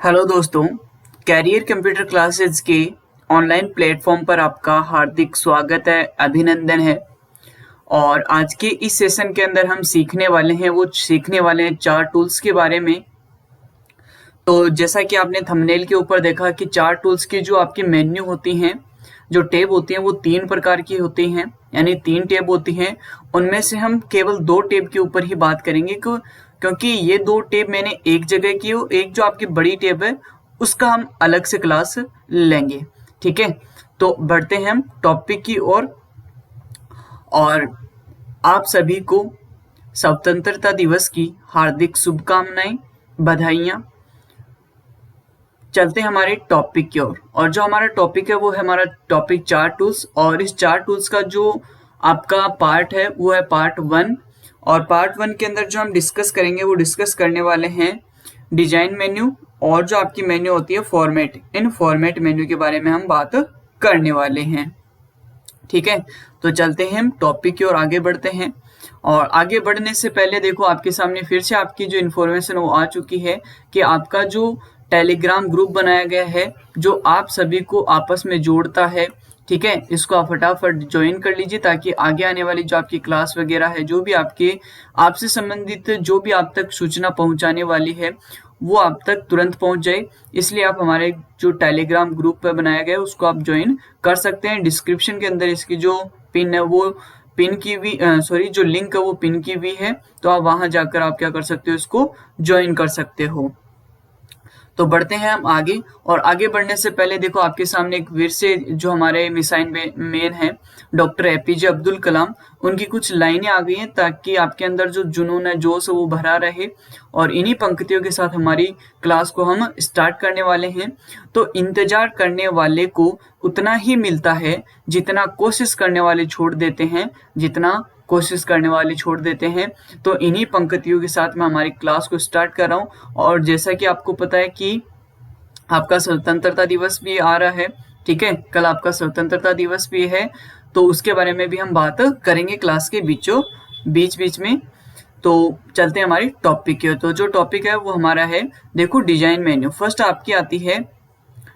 Hello दोस्तों, career computer classes के online platform पर आपका हार्दिक स्वागत है, अभिनंदन है। और आज के इस सेशन के अंदर हम सीखने वाले हैं 4 टूल्स के बारे में। तो जैसा कि आपने थंबनेल के ऊपर देखा कि 4 टूल्स की जो आपकी मेन्यू होती हैं, जो टैब होती हैं वो 3 प्रकार की होती हैं, यानी 3 टैब होती हैं। उनमें से हम केवल 2 टैब के ऊपर ही बात करेंगे क्योंकि ये 2 टैब मैंने एक जगह की हो, एक जो आपकी बड़ी टैब है उसका हम अलग से क्लास लेंगे। ठीक है, तो बढ़ते हैं हम टॉपिक की ओर। और आप सभी को स्वतंत्रता दिवस की हार्दिक शुभकामनाएं, बधाइयां। चलते हैं हमारे टॉपिक की ओर। और जो हमारा टॉपिक है वो है हमारा टॉपिक 4 टूल्स। और इस 4 टूल्स का जो आपका पार्ट है वो है पार्ट 1। और पार्ट 1 के अंदर जो हम डिस्कस करेंगे वो डिस्कस करने वाले हैं डिजाइन मेन्यू और जो आपकी मेन्यू होती है फॉर्मेट। इन फॉर्मेट मेन्यू के बारे में हम बात करने वाले हैं। ठीक है, तो चलते हैं हम टॉपिक की ओर आगे बढ़ते हैं। और आगे बढ़ने से पहले देखो आपके सामने फिर से आपकी जो इन्फॉर्मेशन वो आ चुकी है कि आपका जो टेलीग्राम ग्रुप बनाया गया है जो आप सभी को आपस में जोड़ता है। ठीक है, इसको आप फटाफट ज्वाइन कर लीजिए ताकि आगे आने वाली जो आपकी क्लास वगैरह है, जो भी आपसे संबंधित जो भी आप तक सूचना पहुंचाने वाली है वो आप तक तुरंत पहुंच जाए। इसलिए आप हमारे जो टेलीग्राम ग्रुप पे बनाया गया है उसको आप ज्वाइन कर सकते हैं। डिस्क्रिप्शन के अंदर इसकी जो पिन है वो पिन की हुई जो लिंक है वो पिन की हुई है, तो आप वहां जाकर आप क्या कर सकते हो, इसको ज्वाइन कर सकते हो। तो बढ़ते हैं हम आगे। और आगे बढ़ने से पहले देखो आपके सामने एक वीर से जो हमारे मिसाइल मैन है डॉक्टर एपीजे अब्दुल कलाम, उनकी कुछ लाइनें आ गई हैं ताकि आपके अंदर जो जुनून है, जोश है वो भरा रहे। और इन्हीं पंक्तियों के साथ हमारी क्लास को हम स्टार्ट करने वाले हैं। तो इंतजार करने वाले को उतना ही मिलता है जितना कोशिश करने वाले छोड़ देते हैं, तो इन्हीं पंक्तियों के साथ मैं हमारी क्लास को स्टार्ट कर रहा हूँ। और जैसा कि आपको पता है कि आपका स्वतंत्रता दिवस भी आ रहा है। ठीक है, कल आपका स्वतंत्रता दिवस भी है, तो उसके बारे में भी हम बात करेंगे क्लास के बीच में। तो चलते हैं हमारी टॉपिक की। तो जो टॉपिक है वो हमारा है, देखो डिजाइन मेन्यू। फर्स्ट आपकी आती है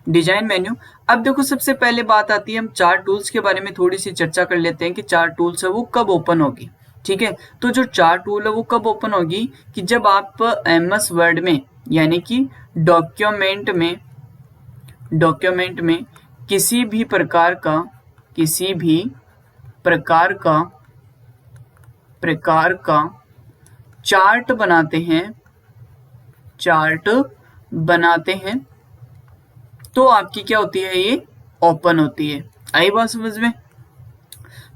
डिजाइन मेन्यू। अब देखो सबसे पहले बात आती है, हम 4 टूल्स के बारे में थोड़ी सी चर्चा कर लेते हैं कि 4 टूल्स है वो कब ओपन होगी। ठीक है, तो जो 4 टूल है वो कब ओपन होगी कि जब आप एमएस वर्ड में यानी कि डॉक्यूमेंट में किसी भी प्रकार का चार्ट बनाते हैं तो आपकी क्या होती है, ये ओपन होती है। आई बात समझ में?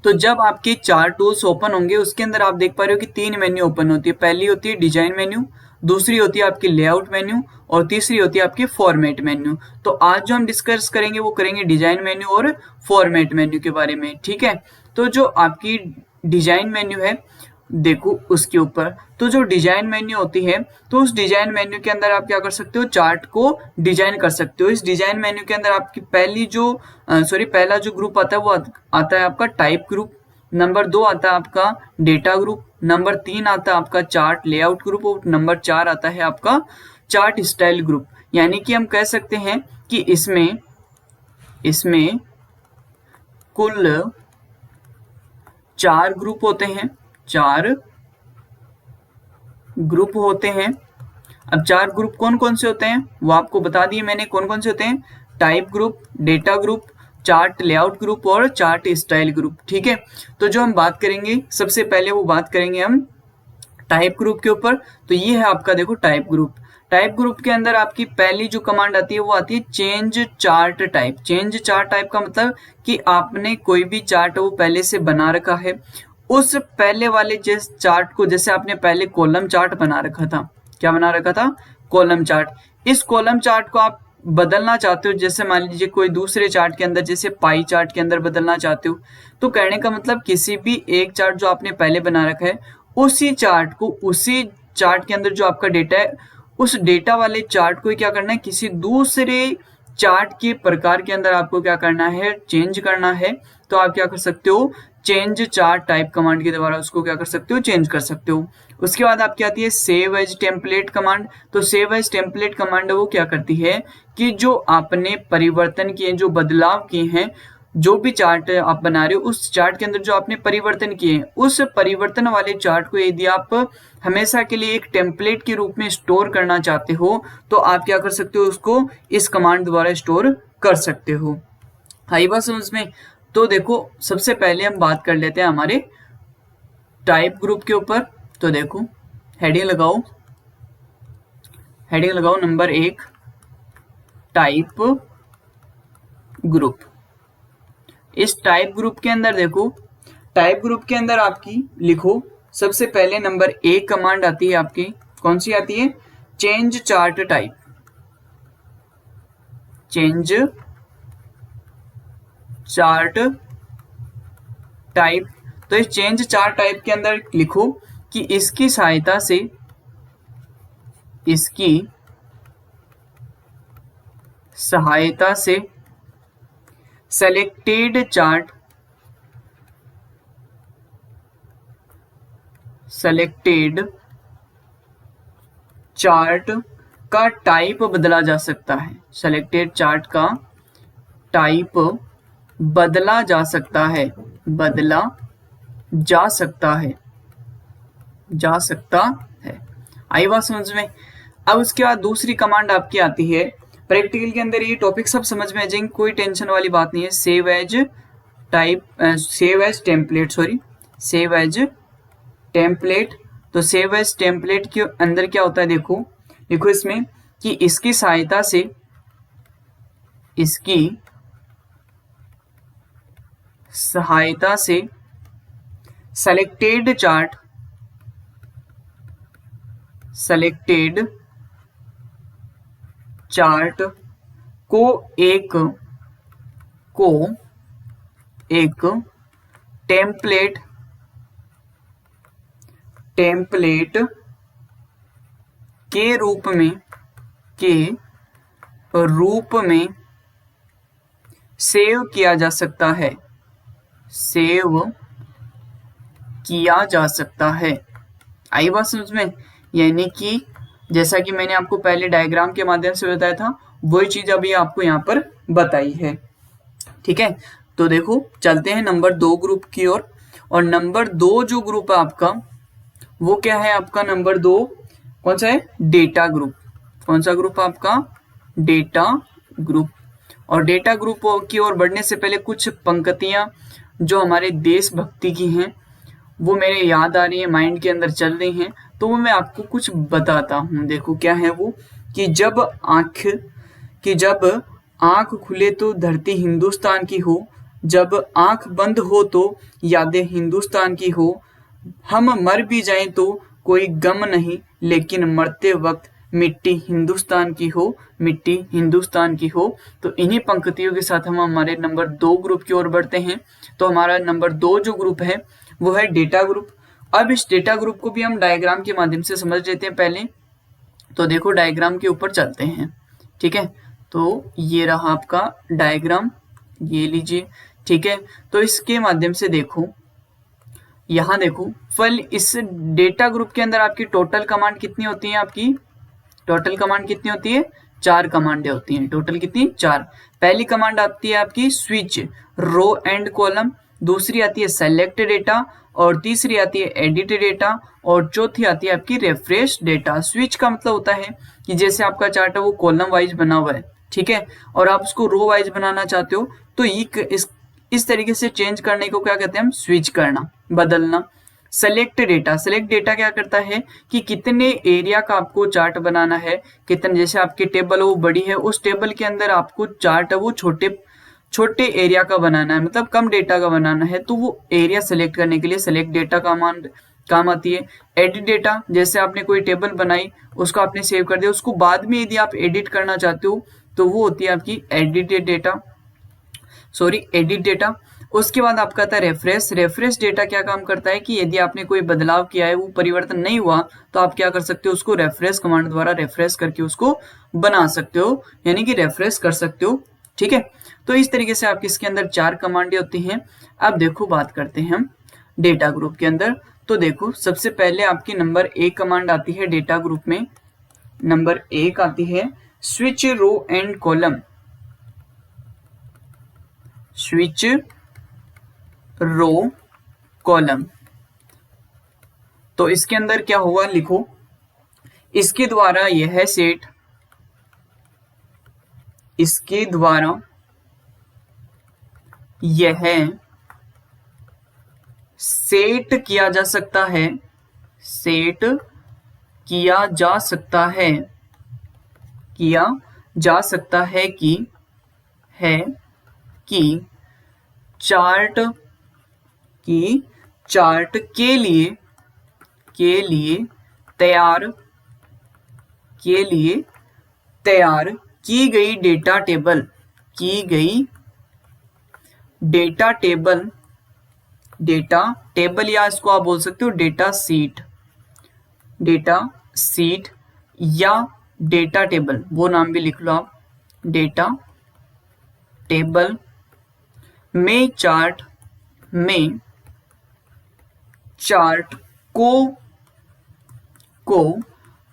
तो जब आपके 4 टूल्स ओपन होंगे उसके अंदर आप देख पा रहे हो कि 3 मेन्यू ओपन होती है। पहली होती है डिजाइन मेन्यू, दूसरी होती है आपकी लेआउट मेन्यू और तीसरी होती है आपकी फॉर्मेट मेन्यू। तो आज जो हम डिस्कस करेंगे वो करेंगे डिजाइन मेन्यू और फॉर्मेट मेन्यू के बारे में। ठीक है, तो जो आपकी डिजाइन मेन्यू है देखो उसके ऊपर, तो जो डिजाइन मेन्यू होती है तो उस डिजाइन मेन्यू के अंदर आप क्या कर सकते हो, चार्ट को डिजाइन कर सकते हो। इस डिजाइन मेन्यू के अंदर आपकी पहला जो ग्रुप आता है वो आता है आपका टाइप ग्रुप, नंबर 2 आता है आपका डेटा ग्रुप, नंबर 3 आता है आपका चार्ट लेआउट ग्रुप और नंबर 4 आता है आपका चार्ट स्टाइल ग्रुप। यानी कि हम कह सकते हैं कि इसमें कुल 4 ग्रुप होते हैं, 4 ग्रुप होते हैं। अब 4 ग्रुप कौन कौन से होते हैं वो आपको बता दिए मैंने, कौन कौन से होते हैं, type group, data group, chart layout group और चार्ट स्टाइल ग्रुप। ठीक है, तो जो हम बात करेंगे सबसे पहले वो बात करेंगे हम टाइप ग्रुप के ऊपर। तो ये है आपका देखो टाइप ग्रुप। टाइप ग्रुप के अंदर आपकी पहली जो कमांड आती है वो आती है change chart type. Change chart type का मतलब कि आपने कोई भी चार्ट वो पहले से बना रखा है, उस पहले वाले जिस चार्ट को, जैसे आपने पहले कॉलम चार्ट बना रखा था, क्या बना रखा था, कॉलम चार्ट। इस कॉलम चार्ट को आप बदलना चाहते हो, जैसे मान लीजिए कोई दूसरे चार्ट के अंदर, जैसे पाई चार्ट के अंदर बदलना चाहते हो, तो कहने का मतलब किसी भी एक चार्ट जो आपने पहले बना रखा है उसी चार्ट को, उसी चार्ट के अंदर जो आपका डेटा है उस डेटा वाले चार्ट को क्या करना है, किसी दूसरे चार्ट के प्रकार के अंदर आपको क्या करना है, चेंज करना है। तो आप क्या कर सकते हो, चेंज चार्ट टाइप कमांड के द्वारा उसको क्या कर सकते हो, चेंज कर सकते हो। उसके बाद आपकी आती है सेव एज टेम्पलेट कमांड। तो सेव एज टेम्पलेट कमांड वो क्या करती है कि जो आपने परिवर्तन किए, जो बदलाव किए हैं, जो भी चार्ट आप बना रहे हो उस चार्ट के अंदर जो आपने परिवर्तन किए हैं, उस परिवर्तन वाले चार्ट को यदि आप हमेशा के लिए एक टेम्पलेट के रूप में स्टोर करना चाहते हो तो आप क्या कर सकते हो, उसको इस कमांड द्वारा स्टोर कर सकते हो। आई बात समझ में? तो देखो सबसे पहले हम बात कर लेते हैं हमारे टाइप ग्रुप के ऊपर। तो देखो हेडिंग लगाओ, हेडिंग लगाओ नंबर 1 टाइप ग्रुप। इस टाइप ग्रुप के अंदर देखो, टाइप ग्रुप के अंदर आपकी लिखो सबसे पहले नंबर 1 कमांड आती है आपकी, कौन सी आती है? Change chart type. Change chart type. तो इस चेंज चार्ट टाइप के अंदर लिखो कि इसकी सहायता से, इसकी सहायता से सेलेक्टेड चार्ट, सेलेक्टेड चार्ट का टाइप बदला जा सकता है। सेलेक्टेड चार्ट का टाइप बदला जा सकता है, बदला जा सकता है, जा सकता है। आई बात समझ में? अब उसके बाद दूसरी कमांड आपकी आती है, प्रैक्टिकल के अंदर ये टॉपिक सब समझ में आ जाएंगे, कोई टेंशन वाली बात नहीं है। Save as type, save as template, sorry save as template. तो सेव एज टेम्पलेट के अंदर क्या होता है देखो, देखो इसमें कि इसकी सहायता से, इसकी सहायता से सेलेक्टेड चार्ट, सेलेक्टेड चार्ट को एक टेम्पलेट, टेम्पलेट के रूप में, के रूप में सेव किया जा सकता है, सेव किया जा सकता है। आई बात समझ में? यानी कि जैसा कि मैंने आपको पहले डायग्राम के माध्यम से बताया था, वही चीज अभी आपको यहाँ पर बताई है। ठीक है, तो देखो चलते हैं नंबर 2 ग्रुप की ओर। और नंबर 2 जो ग्रुप है आपका, वो क्या है आपका? नंबर 2 कौन सा है? Data group. कौन सा ग्रुप आपका? Data group. और डेटा ग्रुप की ओर बढ़ने से पहले कुछ पंक्तियां जो हमारे देशभक्ति की हैं वो मेरे याद आ रही है, माइंड के अंदर चल रही हैं, तो वो मैं आपको कुछ बताता हूँ। देखो क्या है वो, कि जब आंख खुले तो धरती हिंदुस्तान की हो, जब आंख बंद हो तो यादें हिंदुस्तान की हो, हम मर भी जाएं तो कोई गम नहीं, लेकिन मरते वक्त मिट्टी हिंदुस्तान की हो, मिट्टी हिंदुस्तान की हो। तो इन्हीं पंक्तियों के साथ हम हमारे नंबर 2 ग्रुप की ओर बढ़ते हैं। तो हमारा नंबर 2 जो ग्रुप है वो है डेटा ग्रुप। अब इस डेटा ग्रुप को भी हम डायग्राम के माध्यम से समझ लेते हैं पहले। तो देखो डायग्राम के ऊपर चलते हैं। ठीक है, तो ये रहा आपका डायग्राम, ये लीजिए। ठीक है, तो इसके माध्यम से देखो, यहाँ देखो फल, इस डेटा ग्रुप के अंदर आपकी टोटल कमांड कितनी होती है? आपकी टोटल कमांड कितनी होती है? 4 कमांडें होती हैं। टोटल कितनी? 4। पहली कमांड आती है आपकी स्विच रो एंड कॉलम, दूसरी आती है सेलेक्ट डेटा, और तीसरी आती है एडिट डेटा, और चौथी आती है आपकी रिफ्रेश डेटा। स्विच का मतलब होता है कि जैसे आपका चार्ट है वो कॉलम वाइज बना हुआ है, ठीक है, और आप उसको रो वाइज बनाना चाहते हो, तो इस तरीके से चेंज करने को क्या कहते हैं हम? स्विच करना, बदलना। सेलेक्ट डेटा, सेलेक्ट डेटा क्या करता है कि कितने एरिया का आपको चार्ट बनाना है, कितने, जैसे आपकी टेबल वो बड़ी है, उस टेबल के अंदर आपको चार्ट है वो छोटे एरिया का बनाना है, मतलब कम डेटा का बनाना है, तो वो एरिया सेलेक्ट करने के लिए सेलेक्ट डेटा कमांड काम आती है। एडिट डेटा, जैसे आपने कोई टेबल बनाई, उसको आपने सेव कर दिया, उसको बाद में यदि आप एडिट करना चाहते हो तो वो होती है आपकी एडिट डेटा। उसके बाद आपका आता है रेफरेंस। रेफरेंस डेटा क्या काम करता है कि यदि आपने कोई बदलाव किया है, वो परिवर्तन नहीं हुआ, तो आप क्या कर सकते हो? उसको रेफरेंस कमांड द्वारा रेफरेंस करके उसको बना सकते हो, यानी कि रेफरेंस कर सकते हो। ठीक है, तो इस तरीके से आपके इसके अंदर 4 कमांडें होती हैं। अब देखो बात करते हैं हम डेटा ग्रुप के अंदर। तो देखो सबसे पहले आपकी नंबर 1 कमांड आती है डेटा ग्रुप में। नंबर 1 आती है switch row and column. Switch row column. तो इसके अंदर क्या होगा लिखो, इसके द्वारा यह सेट, इसके द्वारा यह सेट किया जा सकता है, सेट किया जा सकता है, किया जा सकता है कि चार्ट के लिए तैयार की गई डेटा टेबल या इसको आप बोल सकते हो डेटा सीट या डेटा टेबल, वो नाम भी लिख लो आप। डेटा टेबल में चार्ट को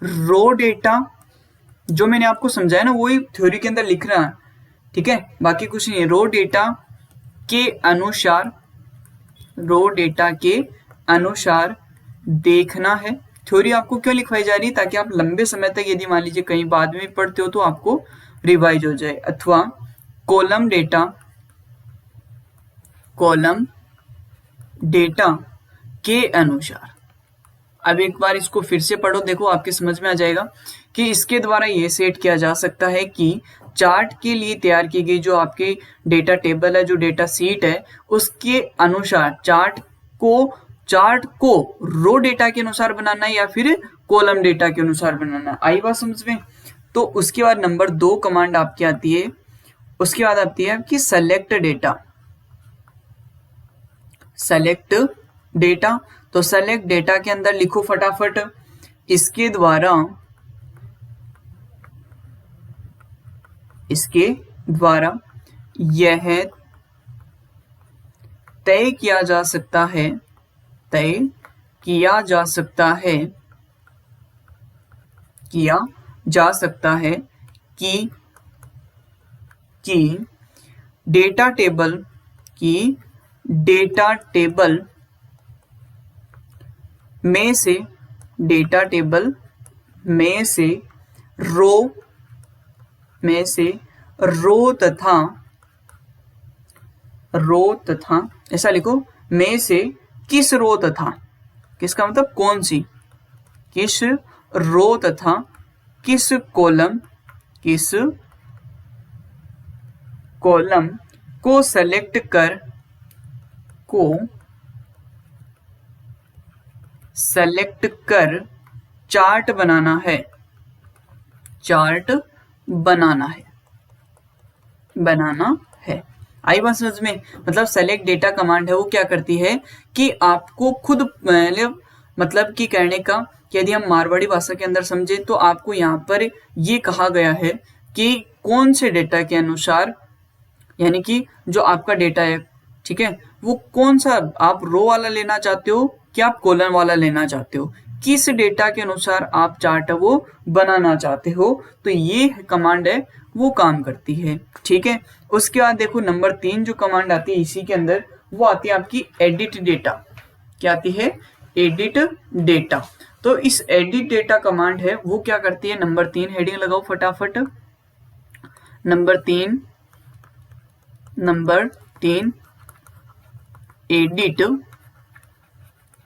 रो डेटा, जो मैंने आपको समझाया ना वही थ्योरी के अंदर लिख रहा है, ठीक है, बाकी कुछ नहीं है। रो डेटा के अनुसार देखना है। थ्योरी आपको क्यों लिखवाई जा रही है, ताकि आप लंबे समय तक यदि मान लीजिए कहीं बाद में पढ़ते हो तो आपको रिवाइज हो जाए। अथवा कॉलम डेटा के अनुसार। अब एक बार इसको फिर से पढ़ो, देखो आपके समझ में आ जाएगा कि इसके द्वारा ये सेट किया जा सकता है कि चार्ट के लिए तैयार की गई जो आपकी डेटा टेबल है, जो डेटा सीट है, उसके अनुसार चार्ट को रो डेटा के अनुसार बनाना है या फिर कॉलम डेटा के अनुसार बनाना। आई बात समझ में। तो उसके बाद नंबर 2 कमांड आपकी आती है, उसके बाद आती है आपकी सेलेक्ट डेटा। तो सेलेक्ट डेटा के अंदर लिखो फटाफट, इसके द्वारा यह तय किया जा सकता है कि डेटा टेबल में से रो तथा ऐसा लिखो, में से किस रो तथा, किसका मतलब कौन सी, किस रो तथा किस कॉलम को सेलेक्ट कर चार्ट बनाना है। आई बात समझ में। मतलब सेलेक्ट डेटा कमांड है वो क्या करती है कि आपको खुद मतलब कि कहने का कि यदि हम मारवाड़ी भाषा के अंदर समझे तो आपको यहाँ पर ये कहा गया है कि कौन से डेटा के अनुसार, यानी कि जो आपका डेटा है, ठीक है, वो कौन सा आप रो वाला लेना चाहते हो कि आप कॉलम वाला लेना चाहते हो, किस डेटा के अनुसार आप चार्ट वो बनाना चाहते हो। तो ये कमांड है वो काम करती है, ठीक है। उसके बाद देखो नंबर 3 जो कमांड आती है इसी के अंदर, वो आती है आपकी एडिट डेटा। क्या आती है? Edit data. तो इस एडिट डेटा कमांड है वो क्या करती है, नंबर 3 हेडिंग लगाओ फटाफट। नंबर तीन एडिट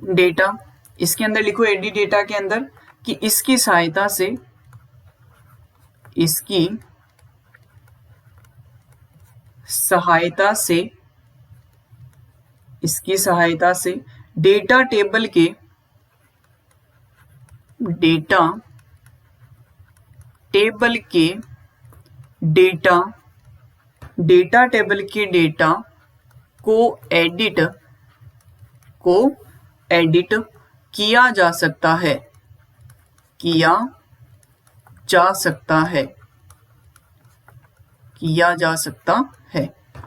डेटा। इसके अंदर लिखो एडिट डेटा के अंदर कि इसकी सहायता से डेटा टेबल के डेटा को एडिट किया जा सकता है।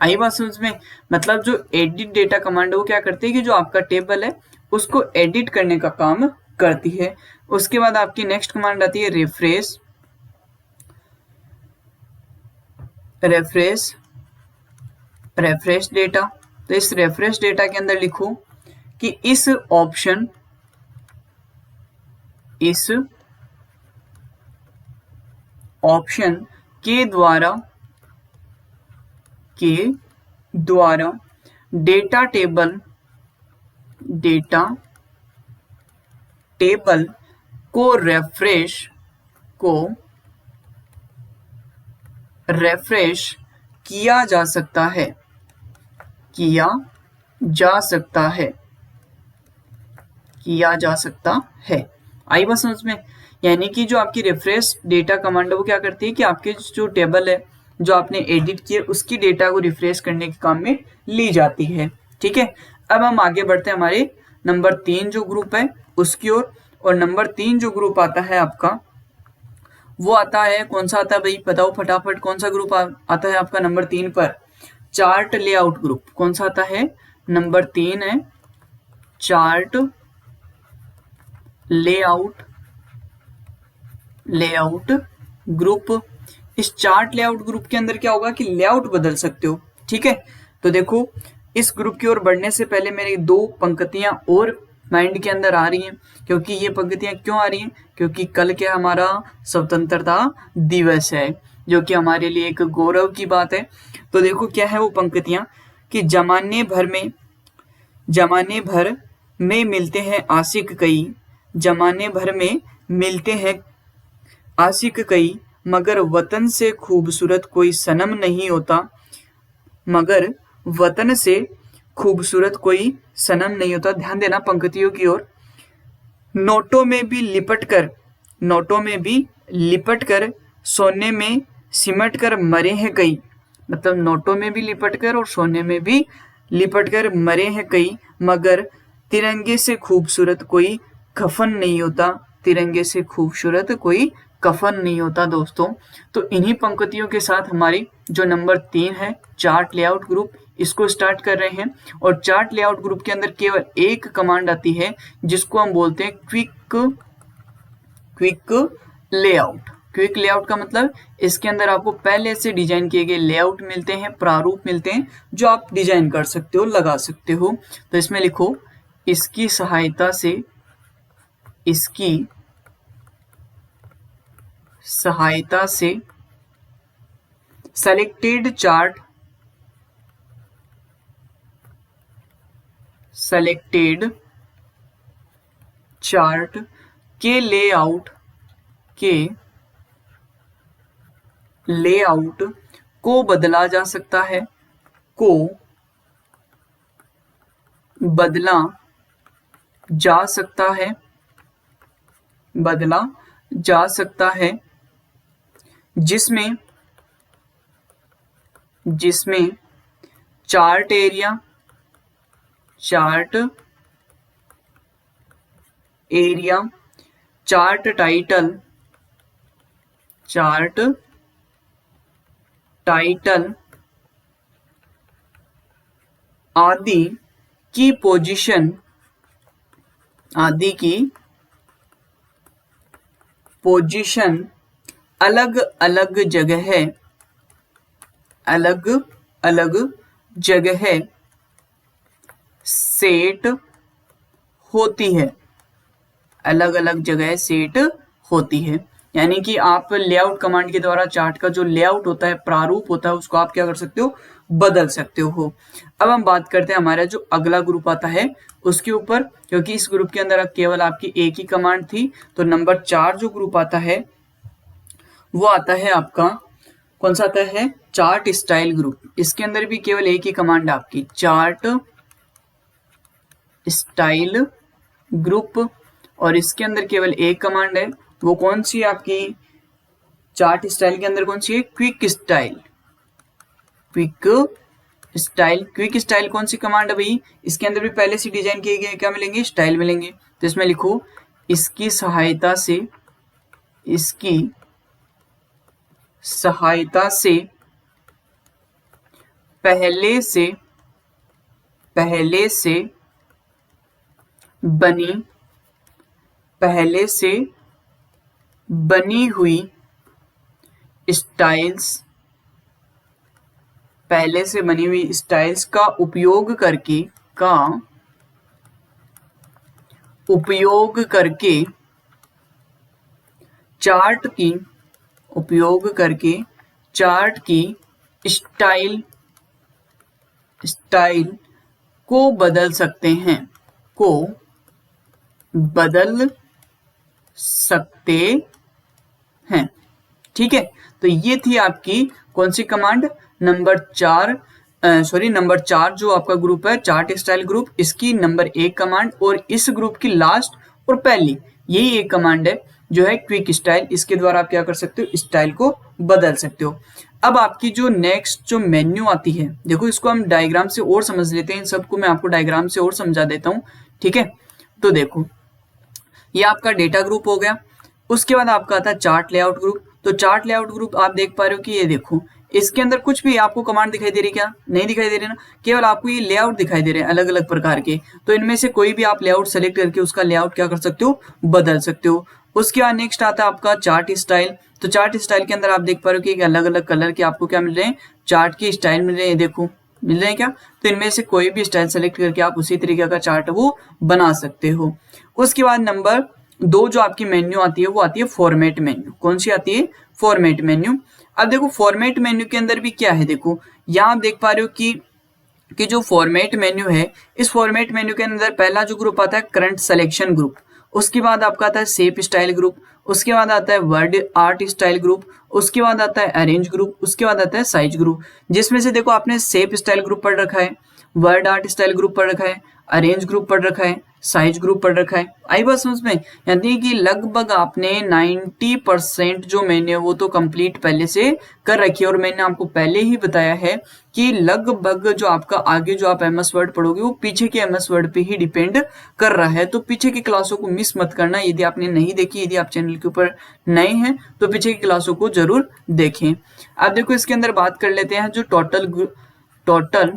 आई बात समझ में। मतलब जो एडिट डेटा कमांड है वो क्या करती है कि जो आपका टेबल है उसको एडिट करने का काम करती है। उसके बाद आपकी नेक्स्ट कमांड आती है रिफ्रेश। Refresh data. तो इस रेफ्रेश डेटा के अंदर लिखो कि इस ऑप्शन के द्वारा डेटा टेबल को रेफ्रेश किया जा सकता है। आई बात समझ में? यानी कि जो आपकी रिफ्रेश डेटा कमांड है वो क्या करती है कि आपके जो टेबल है जो आपने एडिट किया उसकी डेटा को रिफ्रेश करने के काम में ली जाती है। ठीक है, अब हम आगे बढ़ते हैं हमारे नंबर 3 जो ग्रुप है उसकी ओर। और नंबर 3 जो ग्रुप आता है आपका वो आता है, कौन सा आता है भाई बताओ फटाफट, कौन सा ग्रुप आता है आपका नंबर 3 पर? Chart layout group. कौन सा आता है? नंबर 3 है चार्ट लेआउट ग्रुप। इस चार्ट लेआउट ग्रुप के अंदर क्या होगा कि लेआउट बदल सकते हो। ठीक है, तो देखो इस ग्रुप की ओर बढ़ने से पहले मेरी 2 पंक्तियां और माइंड के अंदर आ रही हैं। क्योंकि ये पंक्तियां क्यों आ रही हैं? क्योंकि कल क्या हमारा स्वतंत्रता दिवस है, जो कि हमारे लिए एक गौरव की बात है। तो देखो क्या है वो पंक्तियां कि जमाने भर में मिलते हैं आशिक कई, जमाने भर में मिलते हैं आशिक कई, मगर वतन से खूबसूरत कोई सनम नहीं होता, मगर वतन से खूबसूरत कोई सनम नहीं होता। ध्यान देना पंक्तियों की ओर। नोटों में भी लिपट कर सोने में सिमट कर मरे हैं कई। मतलब नोटों में भी लिपट कर और सोने में भी लिपट कर मरे हैं कई, मगर तिरंगे से खूबसूरत कोई कफन नहीं होता, तिरंगे से खूबसूरत कोई कफन नहीं होता दोस्तों। तो इन्हीं पंक्तियों के साथ हमारी जो नंबर 3 है चार्ट लेआउट ग्रुप, इसको स्टार्ट कर रहे हैं। और चार्ट लेआउट ग्रुप के अंदर केवल एक कमांड आती है जिसको हम बोलते हैं क्विक लेआउट। क्विक लेआउट का मतलब इसके अंदर आपको पहले से डिजाइन किए गए लेआउट मिलते हैं, प्रारूप मिलते हैं जो आप डिजाइन कर सकते हो, लगा सकते हो। तो इसमें लिखो इसकी सहायता से सेलेक्टेड चार्ट के लेआउट को बदला जा सकता है, बदला जा सकता है, जिसमें चार्ट एरिया, चार्ट टाइटल आदि की पोजीशन अलग अलग जगह सेट होती है, अलग अलग जगह सेट होती है। यानी कि आप लेआउट कमांड के द्वारा चार्ट का जो लेआउट होता है, प्रारूप होता है, उसको आप क्या कर सकते हो? बदल सकते हो। अब हम बात करते हैं हमारा जो अगला ग्रुप आता है उसके ऊपर। क्योंकि इस ग्रुप के अंदर केवल आपकी एक ही कमांड थी, तो नंबर 4 जो ग्रुप आता है वो आता है आपका, कौन सा आता है? Chart style group. इसके अंदर भी केवल एक ही कमांड आपकी चार्ट स्टाइल ग्रुप, और इसके अंदर केवल एक कमांड है। वो कौन सी आपकी चार्ट स्टाइल के अंदर कौन सी है? क्विक स्टाइल कौन सी कमांड है भाई? इसके अंदर भी पहले से डिजाइन किए गए क्या मिलेंगे? स्टाइल मिलेंगे। तो इसमें लिखो इसकी सहायता से पहले से बनी पहले से बनी हुई स्टाइल्स का उपयोग करके चार्ट की स्टाइल को बदल सकते हैं। ठीक है, तो ये थी आपकी कौन सी कमांड, नंबर 4 जो आपका ग्रुप है चार्ट स्टाइल ग्रुप, इसकी नंबर 1 कमांड, और इस ग्रुप की लास्ट और पहली यही एक कमांड है जो है क्विक स्टाइल। इसके द्वारा आप क्या कर सकते हो, स्टाइल को बदल सकते हो। अब आपकी जो नेक्स्ट जो मेन्यू आती है, देखो इसको हम डायग्राम से और समझ लेते हैं, इन सबको मैं आपको डायग्राम से और समझा देता हूँ। ठीक है, तो देखो ये आपका डेटा ग्रुप हो गया। उसके बाद आपका आता है चार्ट लेआउट ग्रुप। तो चार्ट लेआउट ग्रुप आप देख पा रहे हो कि ये देखो इसके अंदर कुछ भी आपको कमांड दिखाई दे रही, क्या नहीं दिखाई दे रही ना, केवल आपको ये लेआउट दिखाई दे रहे हैं अलग अलग प्रकार के। तो इनमें से कोई भी आप लेआउट सेलेक्ट करके उसका लेआउट क्या कर सकते हो, बदल सकते हो। उसके बाद नेक्स्ट आता है आपका चार्ट स्टाइल। तो चार्ट स्टाइल के अंदर आप देख पा रहे हो कि अलग अलग कलर के आपको क्या मिल रहे हैं, चार्ट की स्टाइल मिल रहे हैं, देखो मिल रहे हैं क्या। तो इनमें से कोई भी स्टाइल सेलेक्ट करके आप उसी तरीके का चार्ट वो बना सकते हो। उसके बाद नंबर 2 जो आपकी मेन्यू आती है वो आती है फॉर्मेट मेन्यू। कौन सी आती है, फॉर्मेट मेन्यू। अब देखो फॉर्मेट मेन्यू के अंदर भी क्या है, देखो यहाँ आप देख पा रहे हो कि जो फॉर्मेट मेन्यू है, इस फॉर्मेट मेन्यू के अंदर पहला जो ग्रुप आता है करंट सिलेक्शन ग्रुप, उसके बाद आपका आता है शेप स्टाइल ग्रुप, उसके बाद आता है वर्ड आर्ट स्टाइल ग्रुप, उसके बाद आता है अरेंज ग्रुप, उसके बाद आता है साइज ग्रुप। जिसमें से देखो आपने शेप स्टाइल ग्रुप पढ़ रखा है, वर्ड आर्ट स्टाइल ग्रुप पढ़ रखा है, अरेंज ग्रुप पढ़ रखा है, साइज ग्रुप पढ़ रखा है। आई बात समझ में, यानी कि लगभग आपने 90% जो मैंने वो तो कंप्लीट पहले से कर रखी है। और मैंने आपको पहले ही बताया है कि लगभग जो आपका आगे जो आप एमएस वर्ड पढ़ोगे वो पीछे के एमएस वर्ड पे ही डिपेंड कर रहा है। तो पीछे की क्लासों को मिस मत करना। यदि आपने नहीं देखी, यदि आप चैनल के ऊपर नए हैं तो पीछे की क्लासों को जरूर देखें। अब देखो इसके अंदर बात कर लेते हैं जो टोटल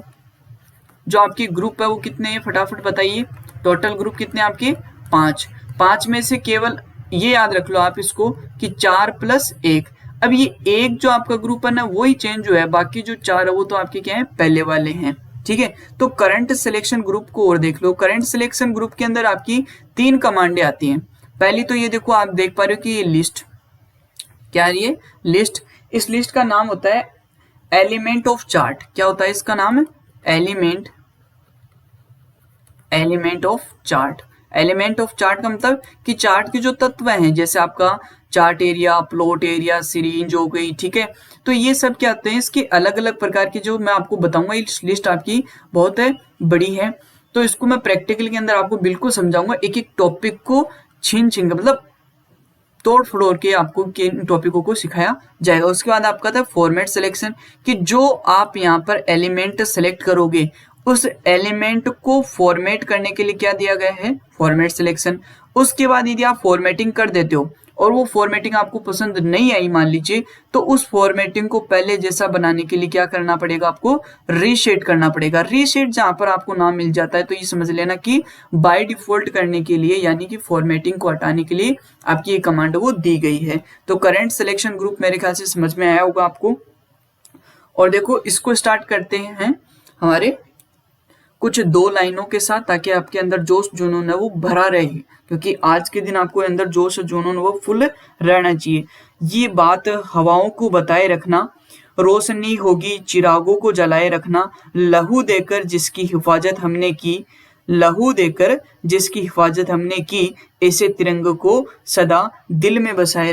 जो आपके ग्रुप है वो कितने हैं, फटाफट बताइए। टोटल ग्रुप कितने आपके, 5 में से केवल ये याद रख लो आप इसको कि 4 + 1। अब ये एक जो आपका ग्रुप है ना वही चेंज हुआ है, बाकी जो 4 है वो तो आपके क्या है, पहले वाले हैं। ठीक है, तो करंट सिलेक्शन ग्रुप को और देख लो। करंट सिलेक्शन ग्रुप के अंदर आपकी 3 कमांडें आती हैं। पहली तो ये देखो आप देख पा रहे हो कि ये लिस्ट, क्या है ये लिस्ट। इस लिस्ट का नाम होता है एलिमेंट ऑफ चार्ट। क्या होता है इसका नाम, है element of chart. Element of chart का मतलब कि चार्ट के जो तत्व हैं, जैसे आपका chart area, plot area, series हो गई। ठीक है, तो ये सब क्या होते हैं, इसके अलग अलग प्रकार के जो मैं आपको बताऊंगा। इस लिस्ट आपकी बहुत बड़ी है, तो इसको मैं प्रैक्टिकल के अंदर आपको बिल्कुल समझाऊंगा, एक एक टॉपिक को छीन मतलब तोड़ फड़ोड़ के आपको किन टॉपिकों को सिखाया जाएगा। उसके बाद आपका था फॉर्मेट सिलेक्शन, कि जो आप यहाँ पर एलिमेंट सेलेक्ट करोगे उस एलिमेंट को फॉर्मेट करने के लिए क्या दिया गया है, फॉर्मेट सिलेक्शन। उसके बाद यदि आप फॉर्मेटिंग कर देते हो और वो फॉर्मेटिंग आपको पसंद नहीं आई मान लीजिए, तो उस फॉर्मेटिंग को पहले जैसा बनाने के लिए क्या करना पड़ेगा, आपको रीसेट करना पड़ेगा। रीसेट जहां पर आपको नाम मिल जाता है तो ये समझ लेना कि बाय डिफॉल्ट करने के लिए, यानी कि फॉर्मेटिंग को हटाने के लिए आपकी ये कमांड वो दी गई है। तो करंट सिलेक्शन ग्रुप मेरे ख्याल से समझ में आया होगा आपको। और देखो इसको स्टार्ट करते हैं हमारे कुछ 2 लाइनों के साथ, ताकि आपके अंदर जोश जुनून है वो भरा रहे, क्योंकि आज के दिन आपको अंदर जोश जुनून वो फुल रहना चाहिए। ये बात हवाओं को बताए रखना, रोशनी होगी चिरागों को जलाए रखना, लहू देकर जिसकी हिफाजत हमने की, ऐसे तिरंगे को सदा दिल में बसाए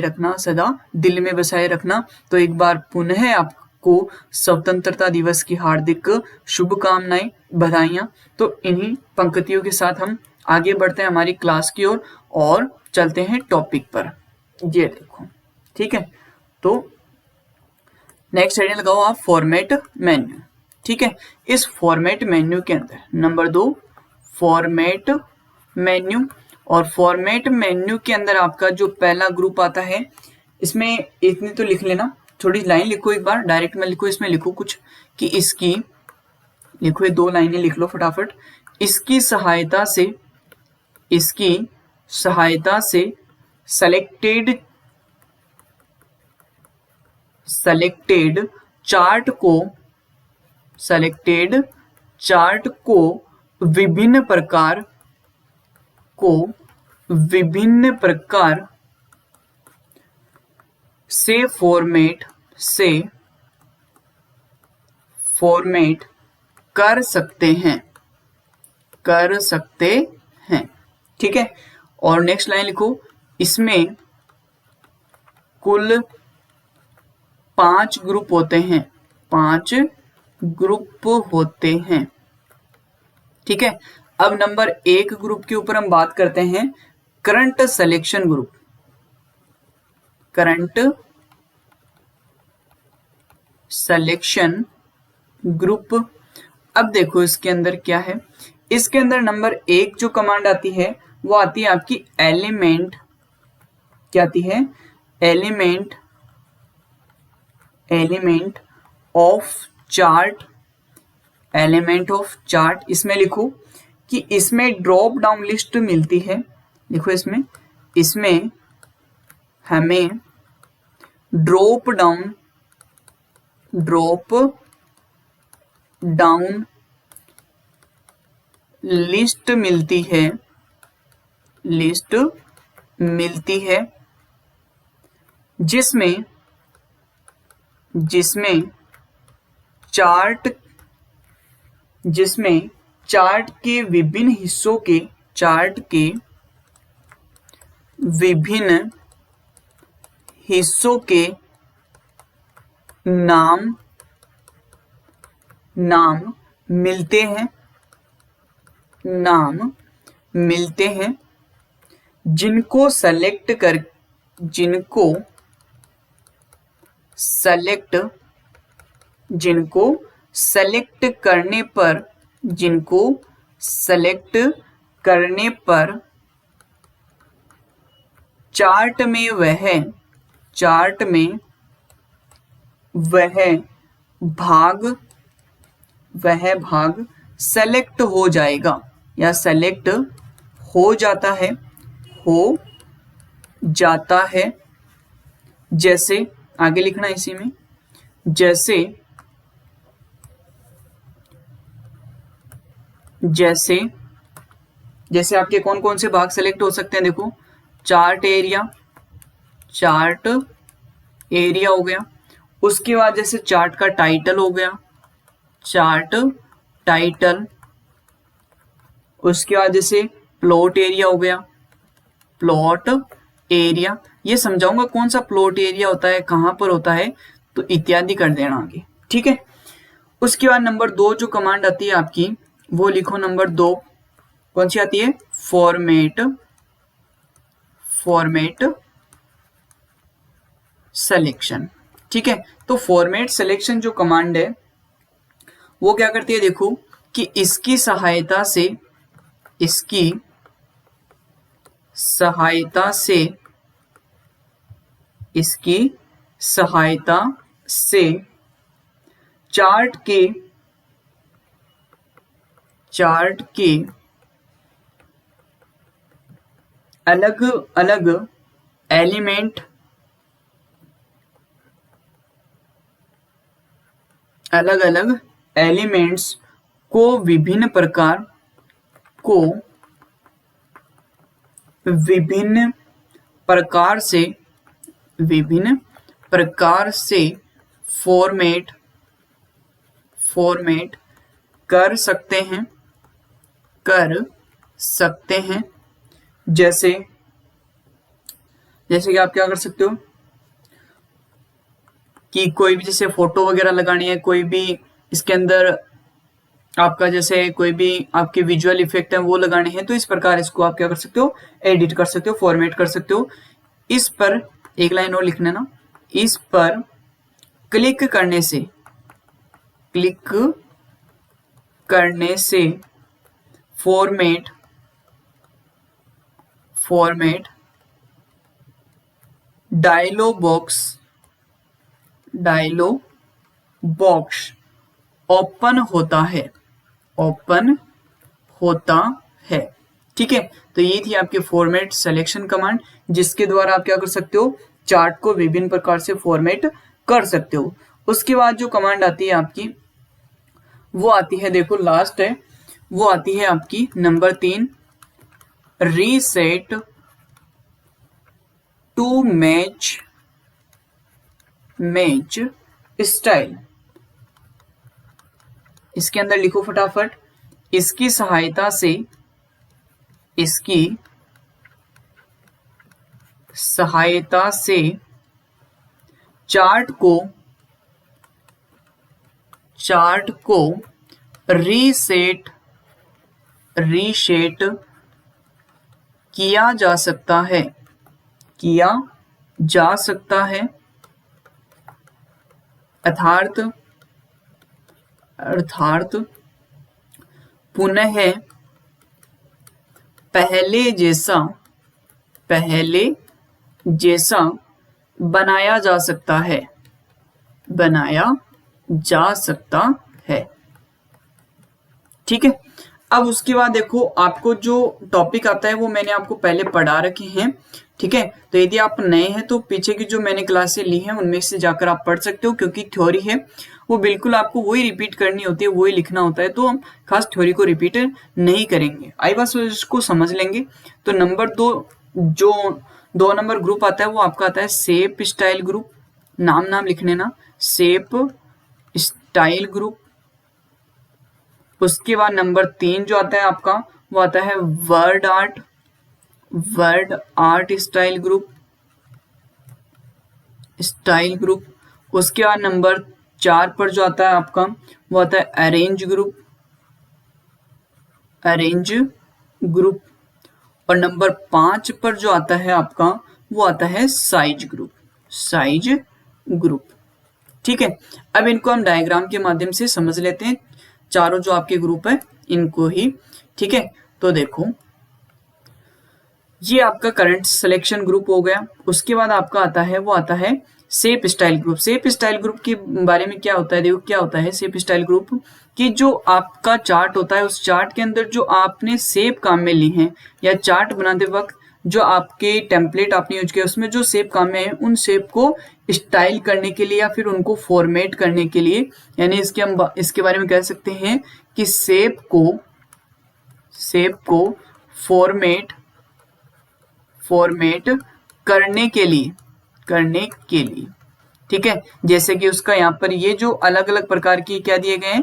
रखना। तो एक बार पुनः आपको स्वतंत्रता दिवस की हार्दिक शुभकामनाएं, बधाइयां। तो इन्हीं पंक्तियों के साथ हम आगे बढ़ते हैं हमारी क्लास की ओर और चलते हैं टॉपिक पर। ये देखो, ठीक है, तो नेक्स्ट हेडिंग लगाओ आप फॉर्मेट मेन्यू। ठीक है, इस फॉर्मेट मेन्यू के अंदर नंबर 2 फॉर्मेट मेन्यू, और फॉर्मेट मेन्यू के अंदर आपका जो पहला ग्रुप आता है, इसमें इतनी तो लिख लेना, थोड़ी लाइन लिखो एक बार, डायरेक्ट में लिखो, इसमें लिखो कुछ कि इसकी, लिखो ये 2 लाइनें लिख लो फटाफट। इसकी सहायता से इसकी सहायता से सेलेक्टेड चार्ट को विभिन्न प्रकार से फॉर्मेट कर सकते हैं। ठीक है, और नेक्स्ट लाइन लिखो, इसमें कुल 5 ग्रुप होते हैं। ठीक है, अब नंबर 1 ग्रुप के ऊपर हम बात करते हैं, करंट सिलेक्शन ग्रुप। अब देखो इसके अंदर क्या है, इसके अंदर नंबर 1 जो कमांड आती है वो आती है आपकी एलिमेंट, क्या आती है, एलिमेंट ऑफ चार्ट। इसमें लिखो कि इसमें ड्रॉप डाउन लिस्ट मिलती है। देखो इसमें हमें ड्रॉप डाउन लिस्ट मिलती है जिसमें चार्ट के विभिन्न हिस्सों के नाम मिलते हैं, जिनको सेलेक्ट करने पर चार्ट में वह भाग सेलेक्ट हो जाएगा या सेलेक्ट हो जाता है। जैसे आगे लिखना इसी में, जैसे आपके कौन कौन से भाग सेलेक्ट हो सकते हैं। देखो, चार्ट एरिया हो गया, उसके बाद जैसे चार्ट का टाइटल हो गया, चार्ट टाइटल, उसके बाद जैसे प्लॉट एरिया हो गया, प्लॉट एरिया। ये समझाऊंगा कौन सा प्लॉट एरिया होता है, कहां पर होता है, तो इत्यादि कर देना आगे। ठीक है, उसके बाद नंबर 2 जो कमांड आती है आपकी, वो लिखो नंबर 2 कौन सी आती है, फॉर्मेट सिलेक्शन। ठीक है, तो फॉर्मेट सिलेक्शन जो कमांड है वो क्या करती है, देखो कि इसकी सहायता से चार्ट के अलग अलग एलिमेंट्स को विभिन्न प्रकार से फॉर्मेट कर सकते हैं। जैसे कि आप क्या कर सकते हो कि कोई भी जैसे फोटो वगैरह लगानी है, कोई भी इसके अंदर आपका जैसे कोई भी आपके विजुअल इफेक्ट है वो लगाने हैं, तो इस प्रकार इसको आप क्या कर सकते हो, एडिट कर सकते हो, फॉर्मेट कर सकते हो। इस पर एक लाइन और लिखना ना, इस पर क्लिक करने से फॉर्मेट डायलॉग बॉक्स ओपन होता है। ठीक है, तो ये थी आपकी फॉर्मेट सिलेक्शन कमांड, जिसके द्वारा आप क्या कर सकते हो, चार्ट को विभिन्न प्रकार से फॉर्मेट कर सकते हो। उसके बाद जो कमांड आती है आपकी, वो आती है, देखो लास्ट है, वो आती है आपकी नंबर 3, रीसेट टू मैच स्टाइल। इसके अंदर लिखो फटाफट, इसकी सहायता से चार्ट को रीसेट किया जा सकता है, अर्थात पुनः पहले जैसा बनाया जा सकता है। ठीक है, अब उसके बाद देखो, आपको जो टॉपिक आता है वो मैंने आपको पहले पढ़ा रखे हैं। ठीक है, तो यदि आप नए हैं तो पीछे की जो मैंने क्लासें ली हैं उनमें से जाकर आप पढ़ सकते हो, क्योंकि थ्योरी है वो बिल्कुल आपको वही रिपीट करनी होती है, वही लिखना होता है, तो हम खास थ्योरी को रिपीट नहीं करेंगे, आई बस उसको समझ लेंगे। तो नंबर 2, जो 2 नंबर ग्रुप आता है वो आपका आता है शेप स्टाइल ग्रुप, नाम लिख लेना, शेप स्टाइल ग्रुप। उसके बाद नंबर 3 जो आता है आपका, वो आता है वर्ड आर्ट स्टाइल ग्रुप। उसके बाद नंबर 4 पर जो आता है आपका, वो आता है अरेंज ग्रुप। और नंबर 5 पर जो आता है आपका, वो आता है साइज ग्रुप। ठीक है, अब इनको हम डायग्राम के माध्यम से समझ लेते हैं, चारों जो आपके ग्रुप है इनको ही। ठीक है, तो देखो, ये आपका करंट सिलेक्शन ग्रुप हो गया। उसके बाद आपका आता है, वो आता है shape style group. Shape style group के बारे में क्या होता है, देखो क्या होता है शेप स्टाइल ग्रुप, कि जो आपका चार्ट होता है उस चार्ट के अंदर जो आपने शेप काम में ली हैं, या चार्ट बनाते वक्त जो आपके टेम्पलेट आपने यूज किया उसमें जो शेप काम में है, उन शेप को स्टाइल करने के लिए या फिर उनको फॉर्मेट करने के लिए, यानी हम इसके बारे में कह सकते हैं कि शेप को फॉर्मेट करने के लिए। ठीक है, जैसे कि उसका यहाँ पर ये जो अलग अलग प्रकार की क्या दिए गए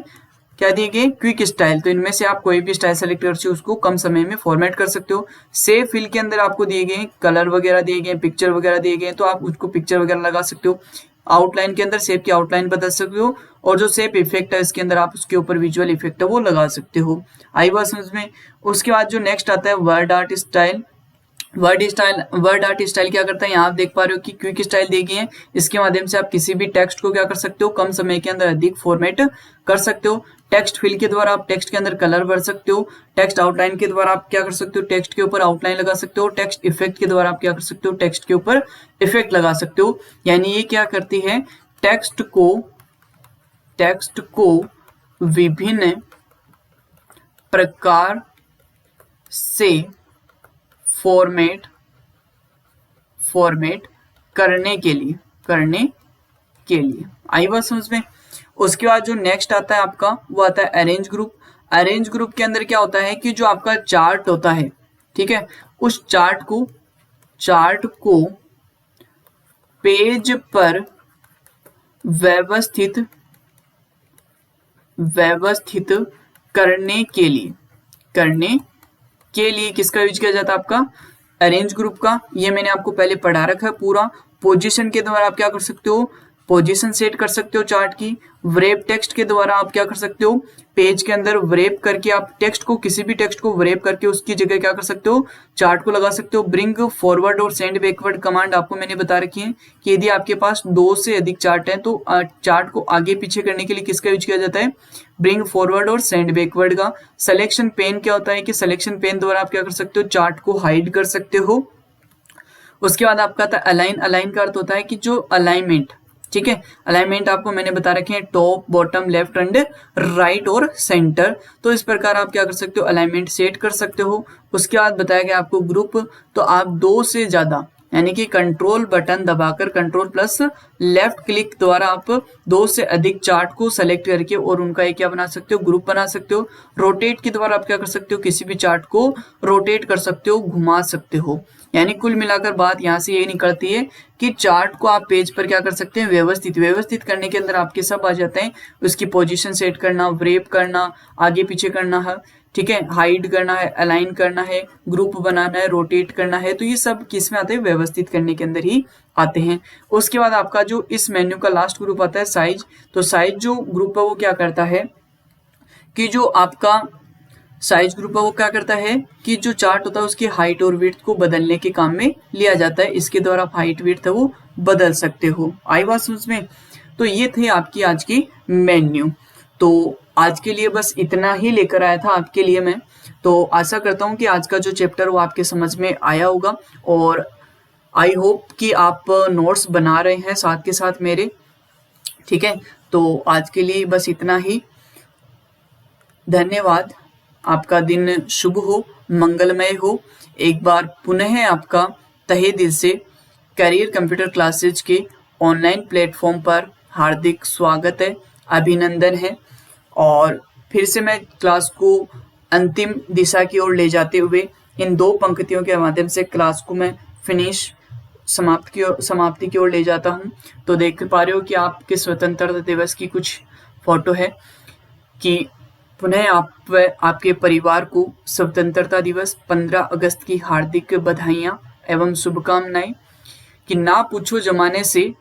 क्विक स्टाइल, तो इनमें से आप कोई भी स्टाइल सेलेक्ट करके उसको कम समय में फॉर्मेट कर सकते हो। सेव फिल के अंदर आपको दिए गए कलर वगैरह दिए गए, पिक्चर वगैरह दिए गए, तो आप उसको पिक्चर वगैरह लगा सकते हो। आउटलाइन के अंदर शेप की आउटलाइन बदल सकते हो, और जो शेप इफेक्ट है इसके अंदर आप उसके ऊपर विजुअल इफेक्ट है वो लगा सकते हो। आई बात समझ में। उसके बाद जो नेक्स्ट आता है वर्ड आर्ट स्टाइल क्या करता है, यहाँ आप देख पा रहे हो कि क्विक स्टाइल दी गई है, इसके माध्यम से आप किसी भी टेक्स्ट को क्या कर सकते हो, कम समय के अंदर अधिक फॉर्मेट कर सकते हो। टेक्स्ट फिल के द्वारा आप टेक्स्ट के अंदर कलर भर सकते हो। टेक्स्ट आउटलाइन के द्वारा आप क्या कर सकते हो, टेक्स्ट के ऊपर आउटलाइन लगा सकते हो। टेक्स्ट इफेक्ट के द्वारा आप क्या कर सकते हो, टेक्स्ट के ऊपर इफेक्ट लगा सकते हो। यानी ये क्या करती है, टेक्स्ट को विभिन्न प्रकार से फॉर्मेट करने के लिए। आई बात समझ में। उसके बाद जो नेक्स्ट आता है आपका, वो आता है अरेंज ग्रुप। अरेंज ग्रुप के अंदर क्या होता है कि जो आपका चार्ट होता है, ठीक है, उस चार्ट को पेज पर व्यवस्थित करने के लिए किसका यूज किया जाता है, आपका अरेंज ग्रुप का। ये मैंने आपको पहले पढ़ा रखा है पूरा। पोजीशन के द्वारा आप क्या कर सकते हो, पोजीशन सेट कर सकते हो चार्ट की। व्रेप टेक्स्ट के द्वारा आप क्या कर सकते हो, पेज के अंदर व्रेप करके आप टेक्स्ट को, किसी भी टेक्स्ट को व्रेप करके उसकी जगह क्या कर सकते हो, चार्ट को लगा सकते हो। ब्रिंग फॉरवर्ड और सेंड बैकवर्ड कमांड आपको मैंने बता रखी है कि यदि आपके पास 2 से अधिक चार्ट है तो चार्ट को आगे पीछे करने के लिए किसका यूज किया जाता है, ब्रिंग फॉरवर्ड और सेंड बैकवर्ड का। सिलेक्शन पेन क्या होता है कि सिलेक्शन पेन द्वारा आप क्या कर सकते हो, चार्ट को हाइड कर सकते हो। उसके बाद आपका आता है अलाइन। अलाइन का अर्थ होता है कि जो अलाइनमेंट, ठीक है। अलाइनमेंट आपको मैंने बता रखे हैं top, bottom, left and right और सेंटर। तो इस प्रकार आप क्या कर सकते हो, अलाइनमेंट सेट कर सकते हो। उसके बाद बताया गया आपको ग्रुप, तो आप 2 से ज्यादा यानी कि कंट्रोल बटन दबाकर कंट्रोल प्लस लेफ्ट क्लिक द्वारा आप 2 से अधिक चार्ट को सेलेक्ट करके और उनका एक क्या बना सकते हो, ग्रुप बना सकते हो। रोटेट के द्वारा आप क्या कर सकते हो, किसी भी चार्ट को रोटेट कर सकते हो, घुमा सकते हो। यानी कुल मिलाकर बात यहाँ से यही निकलती है कि चार्ट को आप पेज पर क्या कर सकते हैं, व्यवस्थित करने के अंदर आपके सब आ जाते हैं। उसकी पोजीशन सेट करना, व्रेप करना, आगे पीछे करना है, ठीक है, हाइड करना है, अलाइन करना है, ग्रुप बनाना है, रोटेट करना है। तो ये सब किस में आते हैं, व्यवस्थित करने के अंदर ही आते हैं। उसके बाद आपका जो इस मेन्यू का लास्ट ग्रुप आता है साइज। तो साइज जो ग्रुप है वो क्या करता है कि जो आपका साइज ग्रुप है वो क्या करता है कि जो चार्ट होता है उसकी हाइट और विड्थ को बदलने के काम में लिया जाता है। इसके द्वारा आप हाइट विड्थ है वो बदल सकते हो। आई बात समझ में। तो ये थे आपकी आज की मेन्यू। तो आज के लिए बस इतना ही लेकर आया था आपके लिए मैं। तो आशा करता हूँ कि आज का जो चैप्टर वो आपके समझ में आया होगा और आई होप कि आप नोट्स बना रहे हैं साथ के साथ मेरे, ठीक है। तो आज के लिए बस इतना ही। धन्यवाद। आपका दिन शुभ हो, मंगलमय हो। एक बार पुनः आपका तहे दिल से करियर कंप्यूटर क्लासेज के ऑनलाइन प्लेटफॉर्म पर हार्दिक स्वागत है, अभिनंदन है। और फिर से मैं क्लास को अंतिम दिशा की ओर ले जाते हुए इन 2 पंक्तियों के माध्यम से क्लास को मैं फिनिश समाप्ति की ओर ले जाता हूं। तो देख पा रहे हो कि आपके स्वतंत्रता दिवस की कुछ फोटो है कि पुनः आपके परिवार को स्वतंत्रता दिवस 15 अगस्त की हार्दिक बधाइयां एवं शुभकामनाएं। कि ना पूछो जमाने से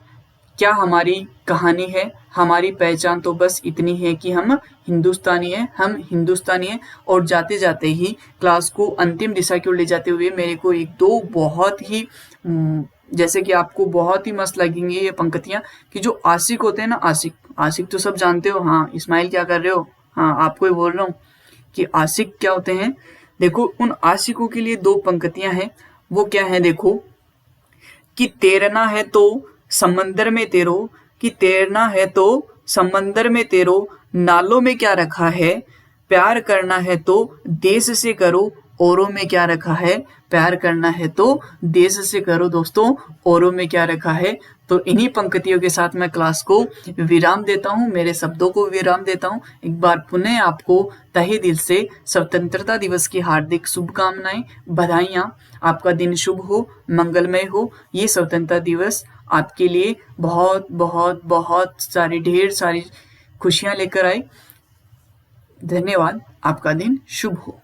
क्या हमारी कहानी है, हमारी पहचान तो बस इतनी है कि हम हिंदुस्तानी हैं। और जाते जाते ही क्लास को अंतिम दिशा की ओर ले जाते हुए मेरे को 1-2 बहुत ही जैसे कि आपको बहुत ही मस्त लगेंगे ये पंक्तियां कि जो आशिक होते हैं ना, आशिक तो सब जानते हो। हाँ इस्माइल क्या कर रहे हो, हाँ आपको ही बोल रहा हूँ कि आशिक क्या होते हैं। देखो उन आशिकों के लिए 2 पंक्तियां हैं। वो क्या है, देखो कि तैरना है तो समंदर में तैरो, कि तैरना है तो समंदर में तैरो, नालों में क्या रखा है, प्यार करना है तो देश से करो, औरों में क्या रखा है, प्यार करना है तो देश से करो। दोस्तों औरों में क्या रखा है। तो इन्हीं पंक्तियों के साथ मैं क्लास को विराम देता हूं, मेरे शब्दों को विराम देता हूं। एक बार पुनः आपको तहे दिल से स्वतंत्रता दिवस की हार्दिक शुभकामनाएं, बधाइयां। आपका दिन शुभ हो, मंगलमय हो। ये स्वतंत्रता दिवस आपके लिए बहुत बहुत बहुत सारी ढेर सारी खुशियां लेकर आए। धन्यवाद। आपका दिन शुभ हो।